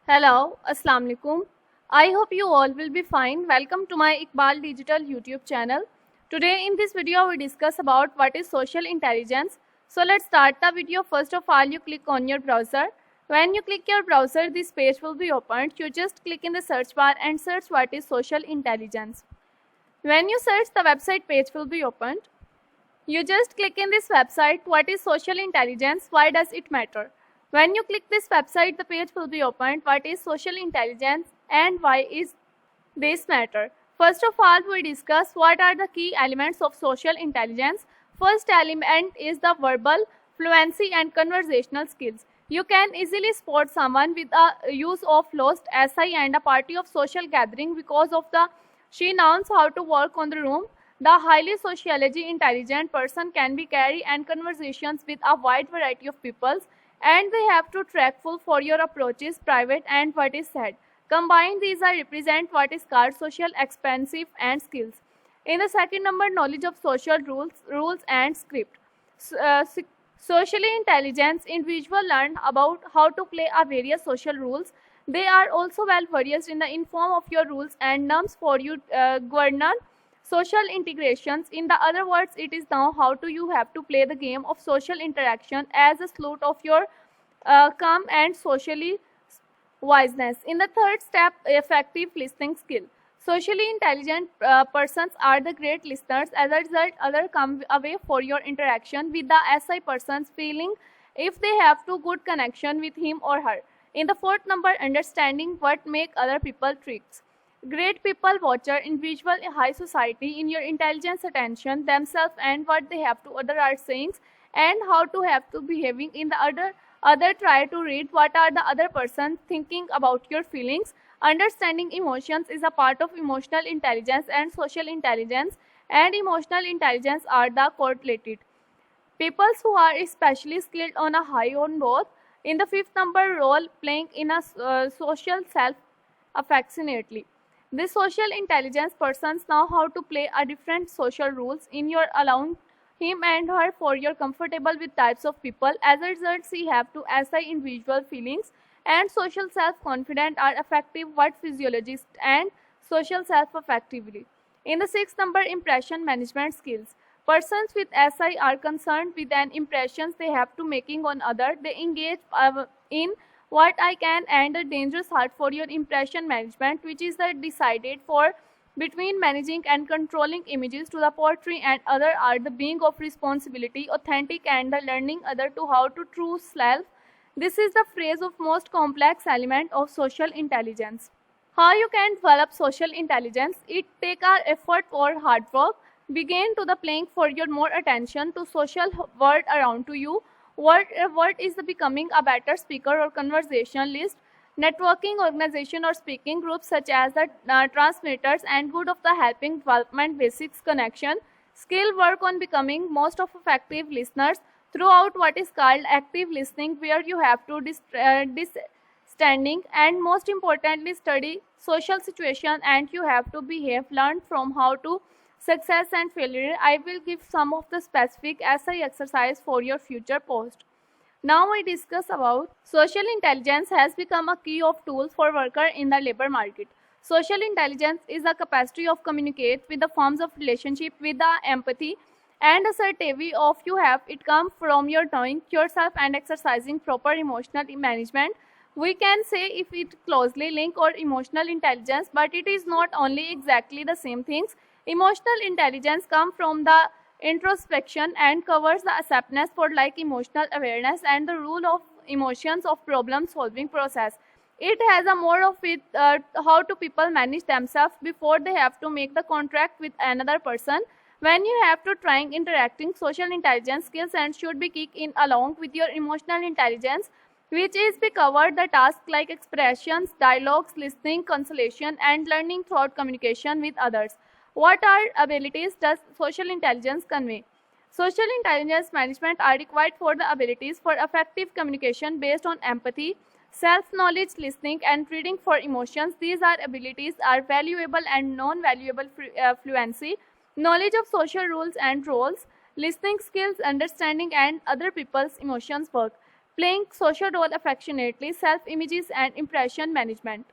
Hello, Assalamu alaikum. I hope you all will be fine. Welcome to my Iqbal Digital YouTube channel. Today in this video we discuss about what is social intelligence. So let's start the video. First of all, you click on your browser. When you click your browser, this page will be opened. You just click in the search bar and search what is social intelligence. When you search, the website page will be opened. You just click in this website, what is social intelligence, why does it matter? When you click this website, the page will be opened, what is social intelligence and why is this matter? First of all, we discuss what are the key elements of social intelligence. First element is the verbal fluency and conversational skills. You can easily spot someone with a use of lost SI and a party of social gathering because of the she knows how to work on the room. The highly socially intelligent person can be carry and conversations with a wide variety of peoples, and they have to trackful for your approaches, private and what is said. Combined, these are represent what is called social expansive and skills. In the second number, knowledge of social rules and script. Socially intelligent individual learn about how to play a various social rules. They are also well versed in the inform of your rules and norms for you govern social integrations. In the other words, it is now how to you have to play the game of social interaction as a slot of your calm and socially wiseness. In the third step, effective listening skill. Socially intelligent persons are the great listeners. As a result, others come away for your interaction with the SI persons feeling if they have to good connection with him or her. In the fourth number, understanding what make other people tricks. Great people watcher individual in high society in your intelligence attention themselves and what they have to other are saying and how to have to behaving in the other try to read what are the other person thinking about your feelings. Understanding emotions is a part of emotional intelligence and social intelligence, and emotional intelligence are the correlated. People who are especially skilled on a high on both. In the fifth number, role playing in a social self affectionately. These social intelligence persons know how to play a different social rules in your allowing him and her for your comfortable with types of people. As a result, she have to assess individual feelings and social self-confident are effective what physiologist and social self-effectively. In the sixth number, impression management skills. Persons with SI are concerned with an impressions they have to making on other. They engage in what I can and a dangerous art for your impression management, which is the decided for between managing and controlling images to the poetry and other are the being of responsibility, authentic and the learning other to how to true self. This is the phrase of most complex element of social intelligence. How you can develop social intelligence? It take our effort or hard work. Begin to the playing for your more attention to social world around to you. What is the becoming a better speaker or conversationalist? Networking organization or speaking groups such as the transmitters and good of the helping development basics connection. Skill work on becoming most of effective listeners throughout what is called active listening, where you have to standing and most importantly study social situation and you have to behave learn from how to success and failure. I will give some of the specific essay exercise for your future post. Now we discuss about social intelligence has become a key of tools for worker in the labor market. Social intelligence is a capacity of communicate with the forms of relationship with the empathy and assertivity of you have it come from your knowing yourself and exercising proper emotional management. We can say if it closely link or emotional intelligence, but it is not only exactly the same things. Emotional intelligence comes from the introspection and covers the acceptance for like emotional awareness and the rule of emotions of problem solving process. It has a more of it how to people manage themselves before they have to make the contract with another person. When you have to trying interacting, social intelligence skills and should be kicked in along with your emotional intelligence, which is be covered the tasks like expressions, dialogues, listening, consolation, and learning throughout communication with others. What are abilities does social intelligence convey? Social intelligence management are required for the abilities for effective communication based on empathy, self-knowledge, listening, and reading for emotions. These are abilities are valuable and non-valuable fluency, knowledge of social rules and roles, listening skills, understanding and other people's emotions work. playing social role affectionately, self-images and impression management.